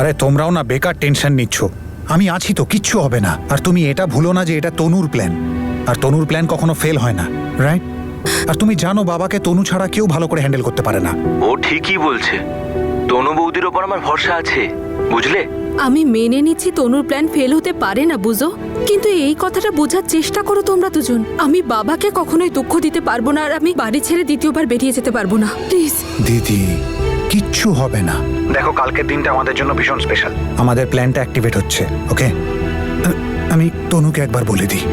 আরে তোমরাও না বেকার টেনশন নিচ্ছ। আমি আছি তো, কিচ্ছু হবে না। আর তুমি এটা ভুলো না যে এটা তনুর প্ল্যান, আর তনুর প্ল্যান কখনো ফেল হয় না, রাইট? আর তুমি জানো বাবাকে তনু ছাড়া কেউ ভালো করে হ্যান্ডেল করতে পারে না। ও ঠিকই বলছে, তনু বৌদির ওপর আমার ভরসা আছে, বুঝলে? আমি মেনে নিচ্ছি তনুর প্ল্যান ফেল হতে পারে না, বুঝো, কিন্তু এই কথাটা বোঝার চেষ্টা করো তোমরা দুজন। আমি বাবাকে কখনোই দুঃখ দিতে পারবো না, আর আমি বাড়ি ছেড়ে দ্বিতীয়বার বেরিয়ে যেতে পারবো না, প্লিজ। দিদি, কিচ্ছু হবে না। দেখো, কালকের দিনটা আমাদের জন্য ভীষণ স্পেশাল। আমাদের প্ল্যানটা অ্যাক্টিভেট হচ্ছে, ওকে? আমি তনুকে একবার বলে দিই।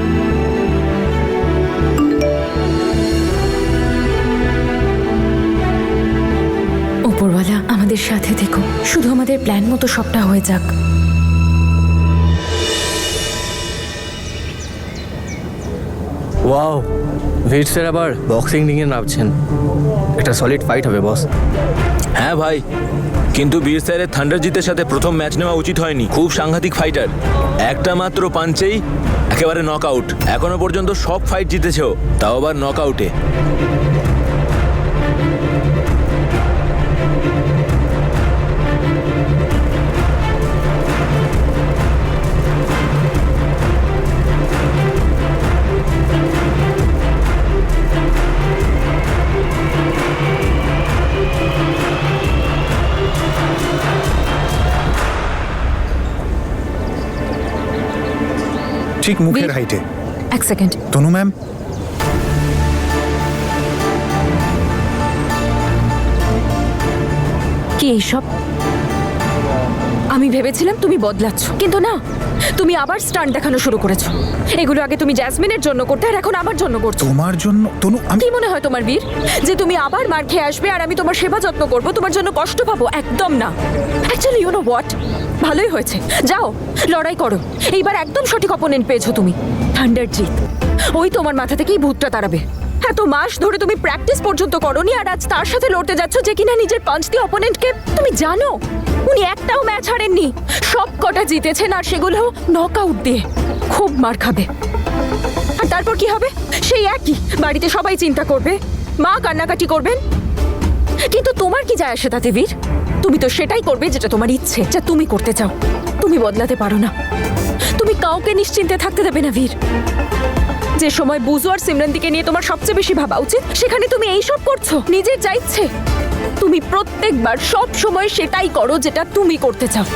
ওপরওয়ালা আমাদের সাথে থেকো, শুধু আমাদের প্ল্যান মতো সবটা হয়ে যাক। ওয়াও, ভিড স্যার আবার বক্সিং রিংয়ে নামছেন। একটা সলিড ফাইট হবে বস। হ্যাঁ ভাই, কিন্তু বীর স্যারের থান্ডারজিতের সাথে প্রথম ম্যাচ নেওয়া উচিত হয়নি। খুব সাংঘাতিক ফাইটার, একটা মাত্র পাঞ্চেই একেবারে নকআউট। এখনো পর্যন্ত সব ফাইট জিতেছেও, তাও আবার নকআউটে। ঠিক মুখের হাইটে। এক সেকেন্ড। তনু ম্যাম, কি এইসব? আমি ভেবেছিলাম তুমি বদলাচ্ছ, কিন্তু না, তুমি আবার স্টান্ট দেখানো শুরু করেছো। এগুলো আগে তুমি জ্যাসমিনের জন্য করতে, আর এখন আমার জন্য করছো। তোমার জন্য? তনু, কি মনে হয় তোমার বীর, যে তুমি আবার মার খেয়ে আসবে আর আমি তোমার সেবা যত্ন করব, তোমার জন্য কষ্ট পাবো? একদম না। অ্যাকচুয়ালি ইউ নো হোয়াট, ভালোই হয়েছে, যাও লড়াই করো। এইবার একদম সঠিক অপোনেন্ট পেয়েছো তুমি, থান্ডারজিৎ। ওই তোমার মাথা থেকেই ভূতটা তাড়াবে। এত মাস ধরে তুমি প্র্যাকটিস পর্যন্ত করোনি, আর আজ তার সাথে লড়তে যাচ্ছ যে কিনা নিজের পাঁচ দিয়ে অপোনেন্টকে। তুমি জানো উনি একটাও ম্যাচ হারেননি, সব কটা জিতেছেন, আর সেগুলো নকআউট দিয়ে। খুব মার খাবে, আর তারপর কি হবে? সেই একই, বাড়িতে সবাই চিন্তা করবে, মা কান্নাকাটি করবেন। কিন্তু তোমার কি যায় আসে তাতে বীর? তুমি তো সেটাই করবে যেটা তোমার ইচ্ছে, যা তুমি করতে চাও। তুমি বদলাতে পারো না, তুমি কাউকে নিশ্চিন্তে থাকতে দেবে না বীর। যে সময় বুজু আর সিমরানদিকে নিয়ে তোমার সবচেয়ে বেশি ভাবা উচিত, সেখানে তুমি এইসব করছো নিজের যা ইচ্ছে। তুমি প্রত্যেকবার সব সময় সেটাই করো যেটা তুমি করতে চাও।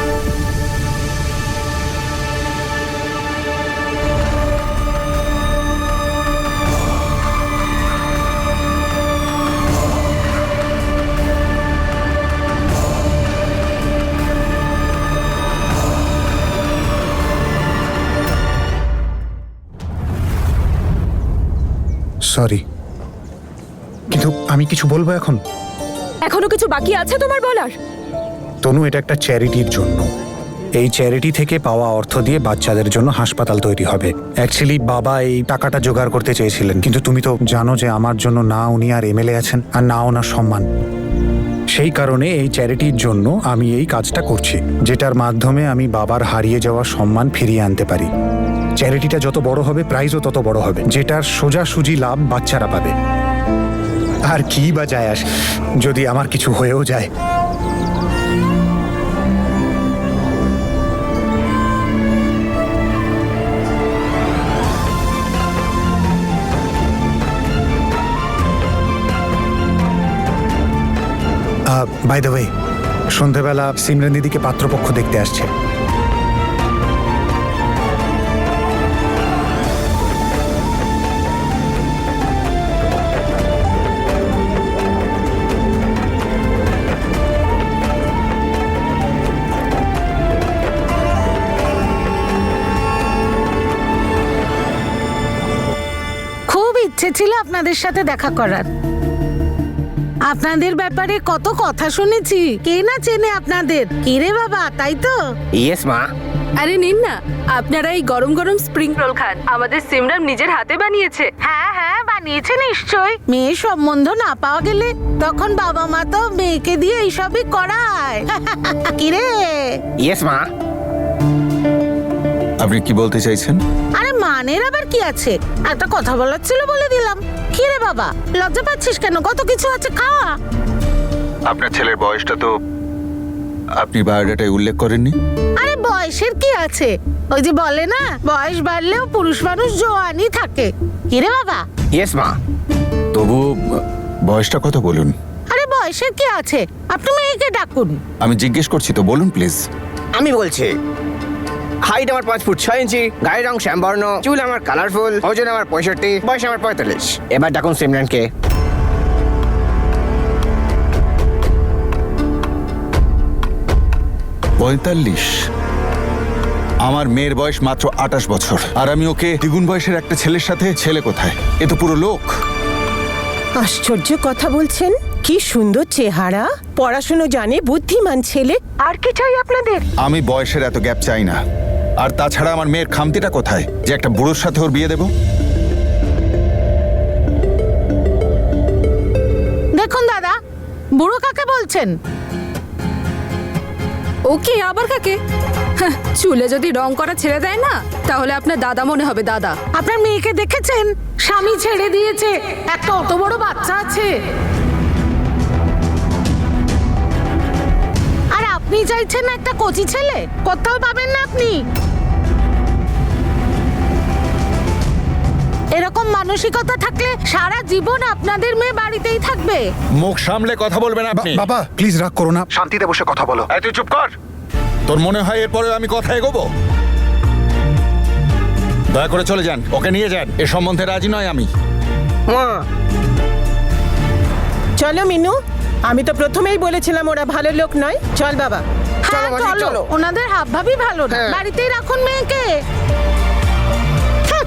সরি, কিন্তু আমি কিছু বলবো এখন? এখনো কিছু বাকি আছে তোমার বলার? তনু, এটা একটা চ্যারিটির জন্য। এই চ্যারিটি থেকে পাওয়া অর্থ দিয়ে বাচ্চাদের জন্য হাসপাতাল তৈরি হবে। অ্যাকচুয়ালি বাবা এই টাকাটা জোগাড় করতে চেয়েছিলেন, কিন্তু তুমি তো জানো যে আমার জন্য না উনি আর এমএলএ আছেন, আর না ওনার সম্মান। সেই কারণে এই চ্যারিটির জন্য আমি এই কাজটা করছি, যেটার মাধ্যমে আমি বাবার হারিয়ে যাওয়া সম্মান ফিরিয়ে আনতে পারি। চ্যারিটিটা যত বড় হবে, প্রাইজও তত বড় হবে, যেটার সোজাসুজি লাভ বাচ্চারা পাবে। আর কি বা যায় আসে যদি আমার কিছু হয়েও যায়। বাই দ্য ওয়ে, সন্ধ্যাবেলা সিমরান দিদিকে পাত্রপক্ষ দেখতে আসছে। খুব ইচ্ছে ছিল আপনাদের সাথে দেখা করার। আপনাদের ব্যাপারে কত কথা শুনেছি, কে না চেনে আপনাদের। কে রে বাবা, তাই তো? ইয়েস মা। আরে নিন না, আপনারা এই গরম গরম স্প্রিং রোল খান, আমাদের সিমরান নিজের হাতে বানিয়েছে। হ্যাঁ হ্যাঁ, বানিয়েছে নিশ্চয়। মেয়ের সম্বন্ধ না পাওয়া গেলে তখন বাবা মা তো মেয়েকে দিয়ে এইসবই করায়। কি রে? ইয়েস মা। আপনি কি বলতে চাইছেন? আরে মানের আবার কি আছে, একটা কথা বলার ছিল বলে দিলাম। কি রে বাবা, লজ্জা পাচ্ছিস কেন? কত কিছু আছে, খা। আপনার ছেলের বয়সটা তো আপনি বায়োডাটায় উল্লেখ করেননি? আরে বয়সের কি আছে, ওই যে বলে না বয়স বাড়লেও পুরুষ মানুষ জোয়ানই থাকে। কিরে বাবা? ইয়েস মা। তবু বয়সটা কত বলুন। আরে বয়সের কি আছে, আপনি মেয়েকে ডাকুন। আমি জিজ্ঞেস করছি তো, বলুন প্লিজ। আমি বলছি, হাইট আমার 5 ফুট 6 ইঞ্চি, গায়ের রং শ্যামবর্ণ, চুল আমার কালারফুল, ওজন আমার 65, বয়স আমার 45। এবার ডাকুন সিমরানকে। পঁয়তাল্লিশ? আমার মেয়ের বয়স মাত্র 28 বছর, আর আমি ওকে দ্বিগুণ বয়সের একটা ছেলের সাথে। ছেলে কোথায়? এ তো পুরো লোক। আশ্চর্য কথা বলছেন। কি সুন্দর চেহারা, পড়াশুনো জানে, বুদ্ধিমান ছেলে। আর কি চাই আপনাদের? আমি বয়সের এত গ্যাপ চাই না। আর তাছাড়া আমার মেয়ের খামতিটা কোথায় যে একটা বুড়োর সাথে ওর বিয়ে দেব? দেখুন দাদা, বুড়ো কাকে বলছেন? ওকে আবার কাকে? হ্যাঁ, চুলে যদি রং করা ছেড়ে দেয় না, তাহলে আপনার দাদা মনে হবে দাদা। আপনার মেয়েকে দেখেছেন? স্বামী ছেড়ে দিয়েছে, একটা অত বড় বাচ্চা আছে। আর আপনি চাইছেন একটা কচি ছেলে? কোথাও পাবেন না আপনি। এরকম মানসিকতা থাকলে সারা জীবন আপনাদের মেয়ে বাড়িতেই থাকবে। মুখ সামলে কথা বলবেন আপনি। বাবা প্লিজ রাগ করো না, শান্তিতে বসে কথা বলো। এই তুই চুপ কর। তোর মনে হয় এরপরেও আমি কথা এগোবো? দয়া করে চলে যান, ওকে নিয়ে যান। এ সম্বন্ধে রাজি নয় আমি। মা, চলো মিনু, আমি তো প্রথমেই বলেছিলাম ওরা ভালো লোক নয়। চল বাবা। হ্যাঁ মাসি, চলো, চলো। ওনাদের হাবভাবই ভালো না। হ্যাঁ। বাড়িতেই রাখুন মেয়েকে। হ্যাঁ।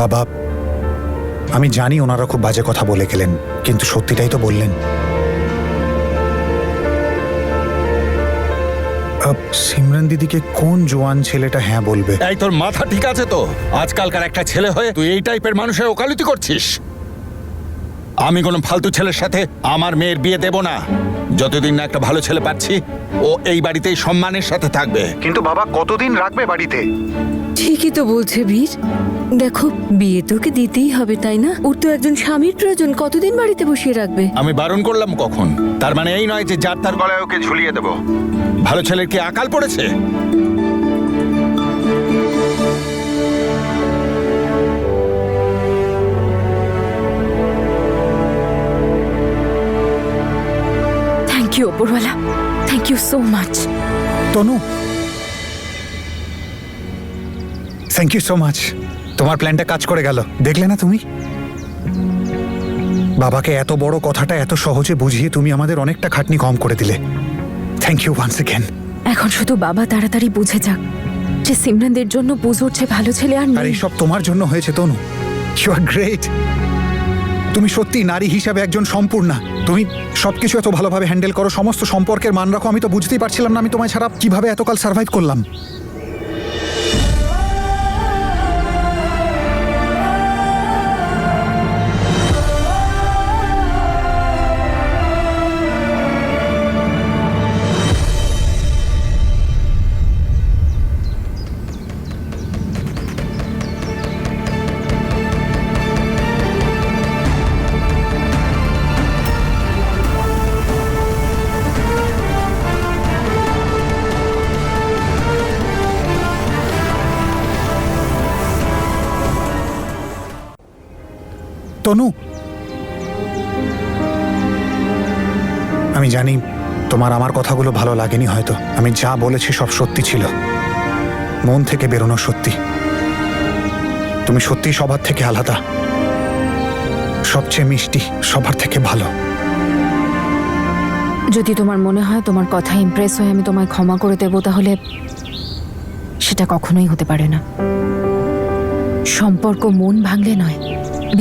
বাবা, আমি জানি ওনারা খুব বাজে কথা বলে গেলেন, কিন্তু সত্যিটাই তো বললেন। সিমরান দিদিকে কোন জোয়ান ছেলেটা হ্যাঁ বলবে? এই তোর মাথা ঠিক আছে তো? আজকালকার একটা ছেলে হয়ে তুই এই টাইপের মানুষের ওকালতি করছিস? আমি কোনো ফালতু ছেলের সাথে আমার মেয়ের বিয়ে দেব না। যতদিন না একটা ভালো ছেলে পাচ্ছি, ও এই বাড়িতেই সম্মানের সাথে থাকবে। কিন্তু বাবা কতদিন রাখবে বাড়িতে? ঠিকই তো বলছে বীর। দেখো, বিয়ে তোকে দিতেই হবে, তাই না? ওর তো একজন স্বামীর প্রয়োজন, কতদিন বাড়িতে বসিয়ে রাখবে? আমি বারণ করলাম কখন? তার মানে এই নয় যে যার তার গলায় ওকে ঝুলিয়ে দেব। ভালো ছেলের কি আকাল পড়েছে? থ্যাংক ইউ ওপরওয়ালা, thank you so much. Tanu, thank you so much. তোমার প্ল্যানটা কাজ করে গেল, দেখলে না তুমি? বাবাকে এত বড় কথাটা এত সহজে বুঝিয়ে তুমি আমাদের অনেকটা খাটনি কম করে দিলে। Thank you once again. এখন শুধু বাবা তাড়াতাড়ি বুঝে যাক যে সিমরানদের জন্য বুঝোর চেয়ে ভালো ছেলে আর আর নেই। এইসব তোমার জন্য হয়েছে তনু। You are great. তুমি সত্যি নারী হিসাবে একজন সম্পূর্ণা। তুমি সবকিছু এত ভালোভাবে হ্যান্ডেল করো, সমস্ত সম্পর্কের মান রাখো। আমি তো বুঝতেই পারছিলাম না আমি তোমায় ছাড়া কিভাবে এতকাল সার্ভাইভ করলাম। তনু, আমি জানি তোমার আমার কথাগুলো ভালো লাগেনি হয়তো। আমি যা বলেছি সব সত্যি ছিল, মন থেকে বেরোনো সত্যি। তুমি সত্যি সবার থেকে আলাদা, সবচেয়ে মিষ্টি, সবার থেকে ভালো। যদি তোমার মনে হয় তোমার কথা ইমপ্রেস হয়ে আমি তোমায় ক্ষমা করে দেবো, তাহলে সেটা কখনোই হতে পারে না। সম্পর্ক মন ভাঙলে নয়,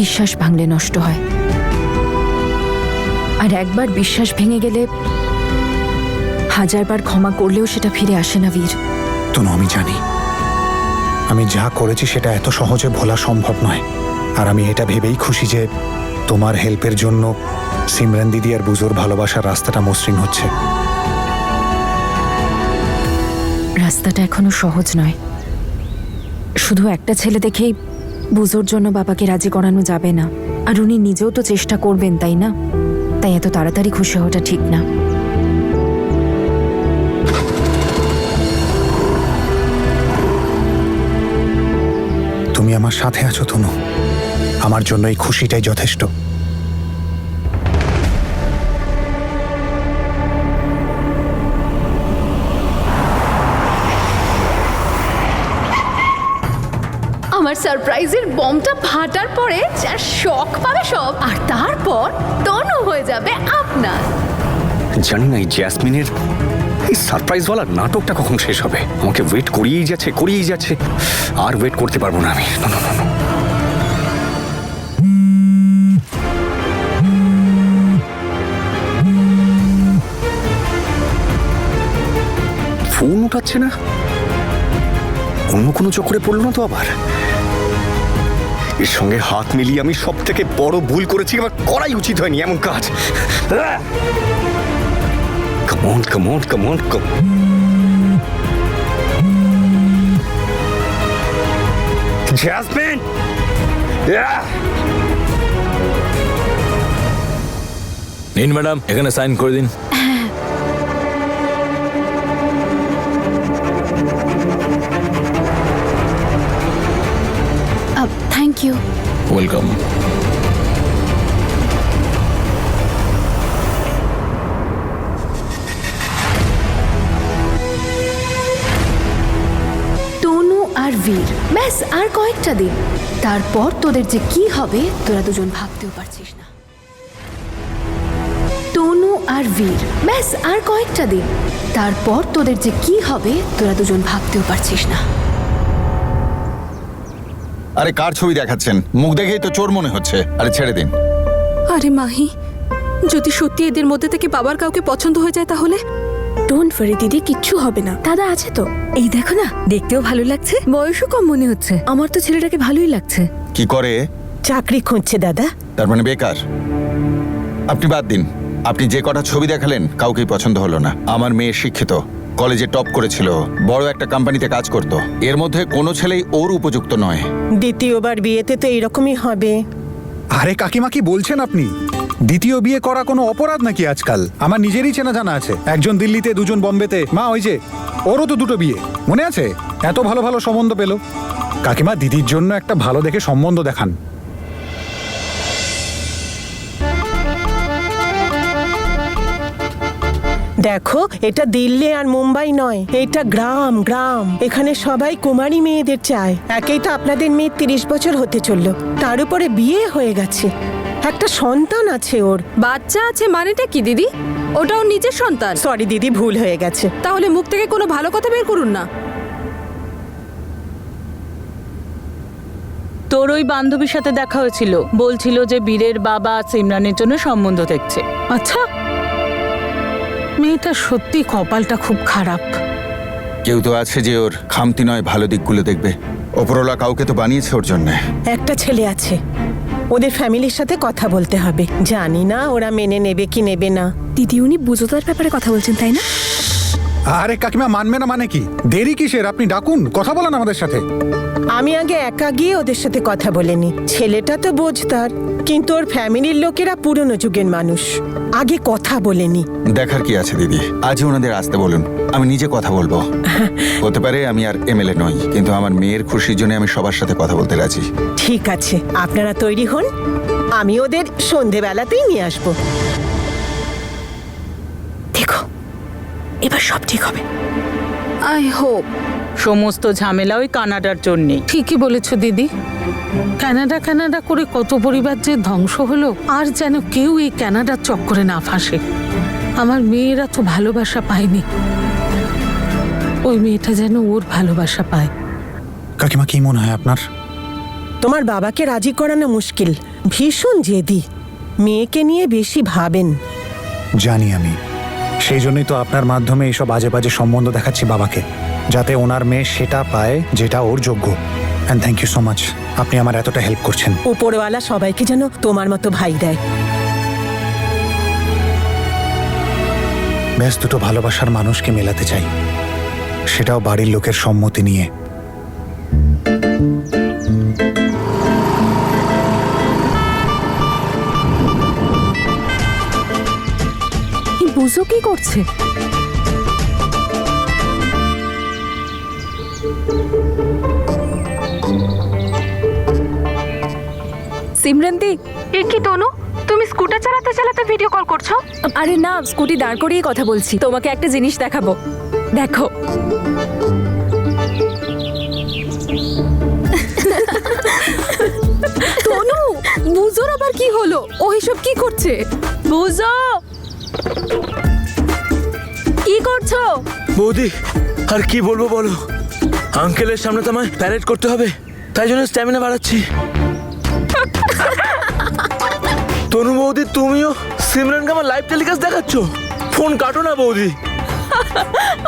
বিশ্বাস ভাঙলে নষ্ট হয়। আর একবার বিশ্বাস ভেঙে গেলে 1000 বার ক্ষমা করলেও সেটা ফিরে আসে না বীর। তনু, আমি জানি আমি যা করেছি সেটা এত সহজে ভোলা সম্ভব নয়। আর আমি এটা ভেবেই খুশি যে তোমার হেল্পের জন্য সিমরান দিদি আর বুজোর ভালোবাসার রাস্তাটা মসৃণ হচ্ছে। রাস্তাটা এখনো সহজ নয়। শুধু একটা ছেলে দেখেই বুজোর জন্য বাবাকে রাজি করানো যাবে না। আর উনি নিজেও তো চেষ্টা করবেন, তাই না? তাই এত তাড়াতাড়ি খুশি হওয়াটা ঠিক না। তুমি আমার সাথে আছো তনু, আমার জন্য এই খুশিটাই যথেষ্ট। আমার সারপ্রাইজের বমটা ফাটার পরে যা শক পাবে সব, আর তারপর তনু হয়ে যাবে আপনার। জানি না এই জ্যাসমিনের এই সারপ্রাইজওয়ালা নাটকটা কখন শেষ হবে। আমাকে ওয়েট করিয়েই যাচ্ছে। আর ওয়েট করতে পারবো না আমি। না, না, না, না। ফোন উঠাচ্ছে না, অন্য কোনো চক্করে পড়লো না তো আবার? এর সঙ্গে হাত মিলিয়ে আমি সব থেকে বড় ভুল করেছি, আমার করাই উচিত হয়নি এমন কাজ। Come on. Jasmine! Yeah! নিন ম্যাডাম, এখানে সাইন করে দিন। Thank you. ওয়েলকাম। তনু আর বীর, ব্যাস আর কয়েকটা দিন, তারপর তোদের যে কি হবে তোরা দুজন ভাবতেও পারছিস না। তনু আর বীর, ব্যাস আর কয়েকটা দিন, তারপর তোদের যে কি হবে তোরা দুজন ভাবতেও পারছিস না। আরে কার ছবি দেখাচ্ছেন? মুখ দেখেই তো চোর মনে হচ্ছে। আরে ছেড়ে দিন। আরে মাহি, যদি সত্যি এদের মধ্যে থেকে বাবার কাউকে পছন্দ হয়ে যায় তাহলে? ডোন্ট ওয়ারি দিদি, কিচ্ছু হবে না, দাদা আছে তো। এই দেখো না, দেখতেও ভালো লাগছে, বয়সও কম মনে হচ্ছে। আমার তো ছেলেটাকে ভালোই লাগছে। কি করে? চাকরি খুঁজছে দাদা। তার মানে বেকার? আপনি বাদ দিন। আপনি যে কটা ছবি দেখালেন কাউকেই পছন্দ হলো না। আমার মেয়ে শিক্ষিত, কলেজে টপ করেছিল, বড় একটা কোম্পানিতে কাজ করত। এর মধ্যে কোনো ছেলেই ওর উপযুক্ত নয়। দ্বিতীয়বার বিয়েতে তো এরকমই হবে। আরে কাকিমা, কি বলছেন আপনি? দ্বিতীয় বিয়ে করা কোনো অপরাধ নাকি আজকাল? আমার নিজেরই চেনা জানা আছে, একজন দিল্লিতে, দুজন বম্বেতে। মা, ওই যে ওরও তো দুটো বিয়ে, মনে আছে? এত ভালো ভালো সম্বন্ধ পেল। কাকিমা, দিদির জন্য একটা ভালো দেখে সম্বন্ধ দেখান। দেখো, এটা দিল্লি আর মুম্বাই নয়, এটা গ্রাম। এখানে সবাই কুমারী মেয়েদের চায়। একেই তো আপনাদের মেয়ে 30 বছর হতে চলল, তার উপরে বিয়ে হয়ে গেছে, একটা সন্তান আছে ওর। বাচ্চা আছে মানেটা কি দিদি? ওটাও নিজের সন্তান। সরি দিদি, ভুল হয়ে গেছে। তাহলে মুখ থেকে কোনো ভালো কথা বের করুন না। তোর ওই বান্ধবীর সাথে দেখা হয়েছিল, বলছিল যে বীরের বাবা সিমরানের জন্য সম্বন্ধ দেখছে। আচ্ছা, মেয়েটা সত্যি কপালটা খুব খারাপ। কেউ তো আছে যে ওর খামতি নয় ভালো দিকগুলো দেখবে। ওপরওয়ালা কাউকে তো বানিয়েছে ওর জন্য। একটা ছেলে আছে, ওদের ফ্যামিলির সাথে কথা বলতে হবে। জানি না ওরা মেনে নেবে কি নেবে না। দিদি, উনি বুঝোতার ব্যাপারে কথা বলছেন, তাই না? আরে কাকিমা, মানবে না মানে কি? দেরি কিসের? আপনি ডাকুন, কথা বলেন আমাদের সাথে। আমি আগে একা গিয়ে ওদের সাথে কথা বলে নি। ছেলেটা তো বোঝতার, কিন্তু ওর ফ্যামিলির লোকেরা পুরনো যুগের মানুষ, আগে কথা বলে নি। দেখার কি আছে দিদি, আজই ওনাদের আসতে বলুন, আমি নিজে কথা বলবো। হতে পারে আমি আর এমএলএ নই, কিন্তু আমার মেয়ের খুশির জন্য আমি সবার সাথে কথা বলতে রাজি। ঠিক আছে, আপনারা তৈরি হন, আমি ওদের সন্ধেবেলাতেই নিয়ে আসবো। দেখো, এবার সব ঠিক হবে। I hope. সমস্ত ঝামেলা ওই কানাডার জন্যে। ঠিকই বলেছো দিদি, কানাডা করে কত পরিবার যে ধ্বংস হলো। আর যেন কেউ এই কানাডার চক্করে না ফাঁসে। আমার মেয়েরা তো ভালোবাসা পায়নি, ওই মেয়েটা যেন ওর ভালোবাসা পায়। কাকিমা, কি মনে হয় আপনার? তোমার বাবাকে রাজি করানো মুশকিল, ভীষণ জেদি, মেয়েকে নিয়ে বেশি ভাবেন। জানি আমি, সেই জন্যই তো আপনার মাধ্যমে এইসব বাজে বাজে সম্বন্ধ দেখাচ্ছি বাবাকে, যাতে ওনার মেয়ে সেটা পায় যেটা ওর যোগ্য। And thank you so much, আপনি আমার এতটা হেল্প করছেন। উপরওয়ালা সবাইকে যেন তোমার মতো ভাই দেয়। ব্যাস দুটো ভালোবাসার মানুষকে মেলাতে চাই, সেটাও বাড়ির লোকের সম্মতি নিয়ে। বুঝো কি করছে? সিমরানদি, এ কি তনু, তুমি স্কুটার চালাতে চালাতে ভিডিও কল করছো? আরে না, স্কুটি দাঁড় করিয়ে কথা বলছি। তোমাকে একটা জিনিস দেখাবো, দেখো। তনু, বুঝোর আবার কি হলো? ও এসব কি করছে? বুঝো কি করছো? বৌদি, আর কি বলবো বলো, আঙ্কেলের সামনে তো আমায় প্যারেড করতে হবে, তাই জন্য স্ট্যামিনা বাড়াচ্ছি। তনু বৌদি, তুমিও সিমরানকে আমার লাইভ টেলিকাস্ট দেখাচ্ছ? ফোন কাটো না বৌদি।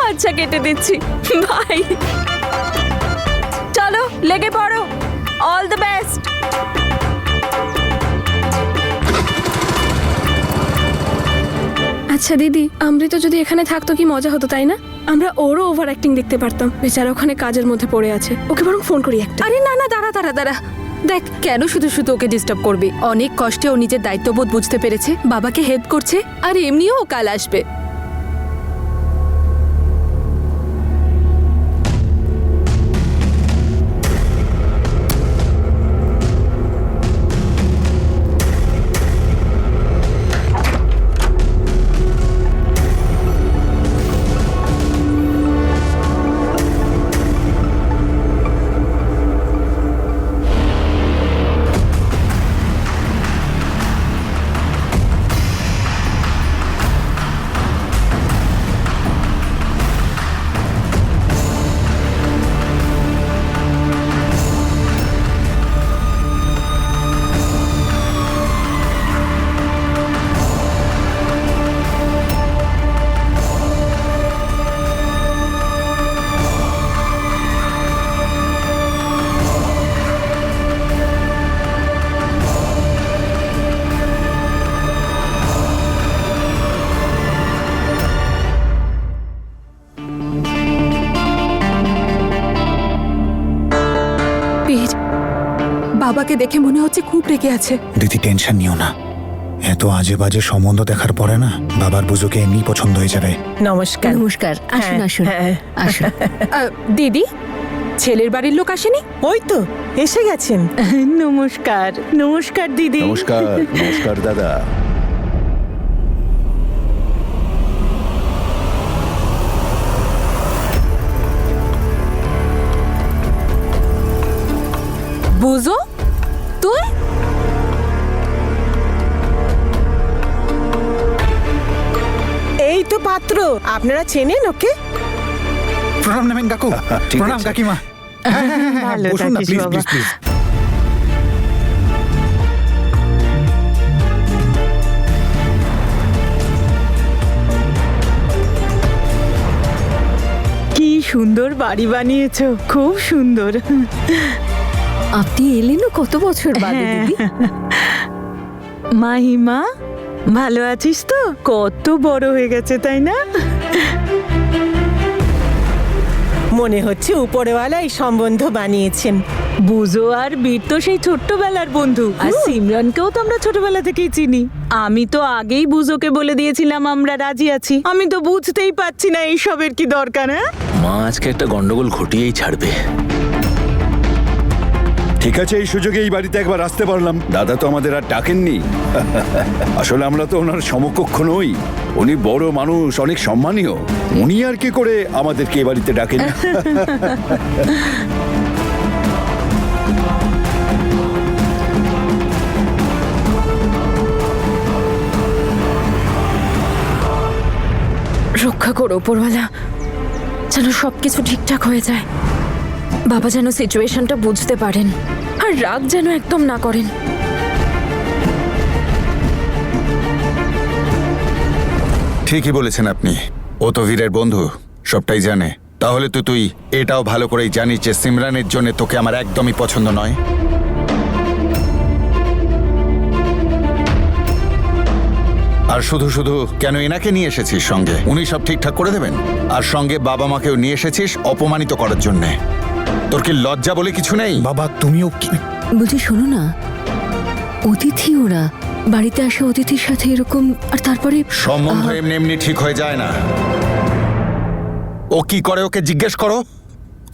আচ্ছা, কেটে দিচ্ছি, বাই। চলো, লেগে পড়ো। All the best. আচ্ছা দিদি, অমৃত যদি এখানে থাকতো কি মজা হতো, তাই না? আমরা ওরও ওভার অ্যাক্টিং দেখতে পারতাম। বেচারা ওখানে কাজের মধ্যে পড়ে আছে, ওকে বরং ফোন করি একটা। আরে না না, দাঁড়া দাঁড়া দাঁড়া। দেখ, কেন শুধু শুধু ওকে ডিস্টার্ব করবি? অনেক কষ্টে ও নিজের দায়িত্ববোধ বুঝতে পেরেছে, বাবাকে হেল্প করছে, আর এমনিও ও কাল আসবে। বাবাকে দেখে মনে হচ্ছে খুব রেগে আছে। দিদি, টেনশন নিও না। এত আজে বাজে সম্বন্ধ দেখার পরে না, বাবার বুঝোকে এমনি পছন্দ হয়ে যাবে। নমস্কার। নমস্কার, আসুন আসুন আসুন। দিদি, ছেলের বাড়ির লোক আসেনি? ওই তো এসে গেছেন। নমস্কার। নমস্কার দিদি। নমস্কার। নমস্কার দাদা। বুঝো তুই? এই তো পাত্র, আপনারা চেনেন ওকে? প্রণাম নেবেন কাকু। ঠিক প্রণাম আছে। কাকিমা। ভালো বসুন না, থাকিস প্লিজ বাবা। Please please. কি সুন্দর বাড়ি বানিয়েছো, খুব সুন্দর। আপনি এলেনও কত বছর বাদে দিদি। মাহিমা, ভালো আছিস তো? কত বড় হয়ে গেছে, তাই না? মনে হচ্ছে উপরওয়ালা এই সম্বন্ধ বানিয়েছেন। বুঝো আর বীর তো সেই ছোট্টবেলার বন্ধু, আর সিমরানকেও তো আমরা ছোটবেলা থেকেই চিনি। আমি তো আগেই বুঝোকে বলে দিয়েছিলাম আমরা রাজি আছি। আমি তো বুঝতেই পারছি না এইসবের কি দরকার। হ্যাঁ, মা আজকে একটা গন্ডগোল ঘটিয়েই ছাড়বে। ঠিক আছে, এই সুযোগে এই বাড়িতে একবার আসতে পারলাম। দাদা তো আমাদের আর ডাকেননি। আসলে আমরা তো ওনার সমকক্ষ নই। উনি বড় মানুষ, অনেক সম্মানীয়। উনি আর কি করে আমাদেরকে এই বাড়িতে ডাকেন? রক্ষা করো উপরওয়ালা, যেন সবকিছু ঠিকঠাক হয়ে যায়। বাবা যেন সিচুয়েশনটা বুঝতে পারেন, আর রাগ যেন একদম না করেন। ঠিকই বলেছেন আপনি। ও তো বীরের বন্ধু, সবটাই জানে। তাহলে তো তুই এটাও ভালো করেই জানিস যে সিমরানের জন্য তোকে আমার একদমই পছন্দ নয়। আর শুধু শুধু কেন এনাকে নিয়ে এসেছিস সঙ্গে? উনি সব ঠিকঠাক করে দেবেন। আর সঙ্গে বাবা মাকেও নিয়ে এসেছিস অপমানিত করার জন্যে। তোর কি লজ্জা বলে কিছু নেই? বাবা, তুমিও কি? বলছি শোনো না, অতিথি ওরা, বাড়িতে আসা অতিথির সাথে এরকম, আর তারপরে সম্বন্ধ এমনি এমনি ঠিক হয়ে যায় না। ও কি করে ওকে জিজ্ঞেস করো,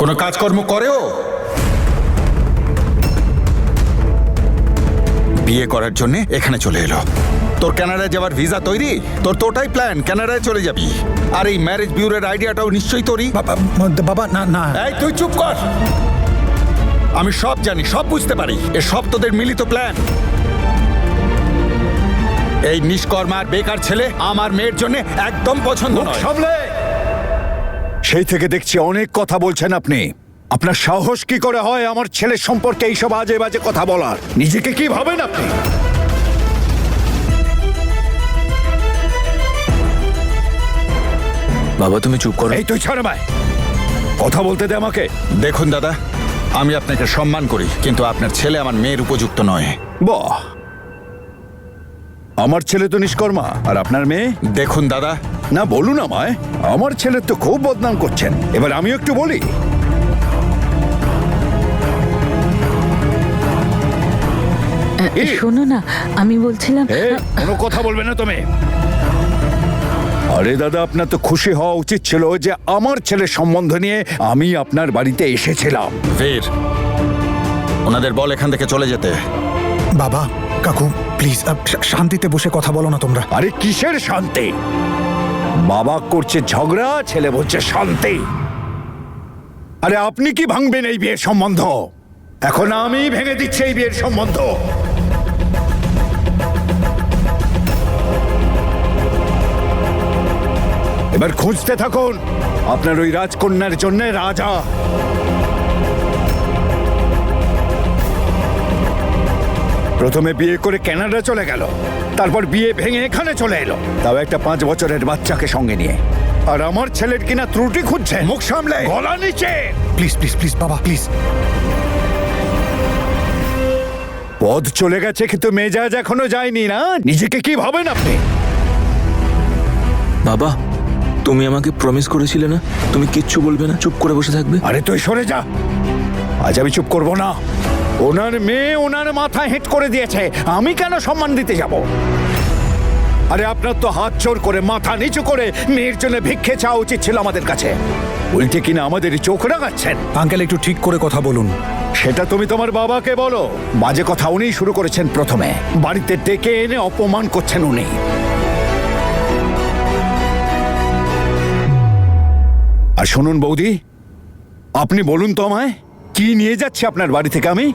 কোনো কাজকর্ম করে ও? বিয়ে করার জন্য এখানে চলে এলো। তোর কানাডায় যাওয়ার ভিসা তৈরি? তোর তো ওটাই প্ল্যান, কানাডায় চলে যাবি। আর এই ম্যারেজ বিউরোর আইডিয়াটাও নিশ্চয়ই তোরই। বাবা না না, এই তুই চুপ কর। আমি সব জানি, সব বুঝতে পারি। এ সব তোদের মিলিত প্ল্যান। এই নিষ্কর্মার বেকার ছেলে আমার মেয়ের জন্য একদম পছন্দ নয়। সামলে! সেই থেকে দেখছি অনেক কথা বলছেন আপনি। আপনার সাহস কি করে হয় আমার ছেলের সম্পর্কে এইসব আজে বাজে কথা বলার? নিজেকে কি ভাবেন আপনি? বাবা তুমি চুপ করো। এই তুই ছাড় ভাই, কথা বলতে দে আমাকে। দেখুন দাদা, আমি আপনাকে সম্মান করি, কিন্তু আপনার ছেলে আমার মেয়ের উপযুক্ত নয়। বাহ, আমার ছেলে তো নিষ্কর্মা, আর আপনার মেয়ে? দেখুন দাদা, না বলুন আমায়, আমার ছেলের তো খুব বদনাম করছেন। এবার আমিও একটু বলি। শোনো না, আমি বলছিলাম কোনো কথা বলবে না তুমি। আরে দাদা, আপনার তো খুশি হওয়া উচিত ছিল যে আমার ছেলের সম্বন্ধ নিয়ে আমি আপনার বাড়িতে এসেছিলাম। বীর, ওনাদের বল এখান থেকে চলে যেতে। বাবা কাকু প্লিজ শান্তিতে বসে কথা বলো না তোমরা। আরে কিসের শান্তি? বাবা করছে ঝগড়া, ছেলে বলছে শান্তি। আরে আপনি কি ভাঙবেন এই বিয়ের সম্বন্ধ? এখন আমি ভেঙে দিচ্ছি এই বিয়ের সম্বন্ধ। এবার খুঁজতে থাকুন আপনার ওই রাজকন্যার জন্য রাজা। প্রথমে বিয়ে করে কানাডা চলে গেল, তারপর বিয়ে ভেঙে এখানে চলে এলো, তাও একটা 5 বছরের বাচ্চাকে সঙ্গে নিয়ে। আর আমার ছেলের কিনা ত্রুটি খুঁজছে। মুখ সামলে, গলা নিচে। প্লিজ প্লিজ প্লিজ বাবা প্লিজ। পথ চলে গেছে কিন্তু মেজাজ এখনো যায়নি না? নিজেকে কি ভাবেন আপনি? বাবা তুমি আমাকে প্রমিস করেছিলে না তুমি কিচ্ছু বলবে না, চুপ করে বসে থাকবে? আরে তুই সরে যা। আজ আমি চুপ করব না। ওনার মেয়ে ওনার মাথা হেঁট করে দিয়েছে, আমি কেন সম্মান দিতে যাব? আরে আপনার তো হাত জোর করে মাথা নিচু করে মেয়ের জন্য ভিক্ষে চাওয়া উচিত ছিল আমাদের কাছে। উল্টে কিনা আমাদের চোখ রাগাচ্ছেন। আঙ্কেল একটু ঠিক করে কথা বলুন। সেটা তুমি তোমার বাবাকে বলো। বাজে কথা উনিই শুরু করেছেন প্রথমে। বাড়িতে ডেকে এনে অপমান করছেন উনি। আর শুনুন বৌদি, আপনি বলুন তো আমায়, কি নিয়ে যাচ্ছে আপনার বাড়ি থেকে আমি?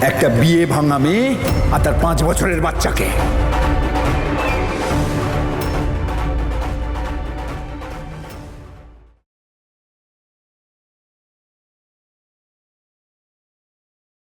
একটা বিয়ে ভাঙা মেয়ে আর তার 5 বছরের বাচ্চাকে।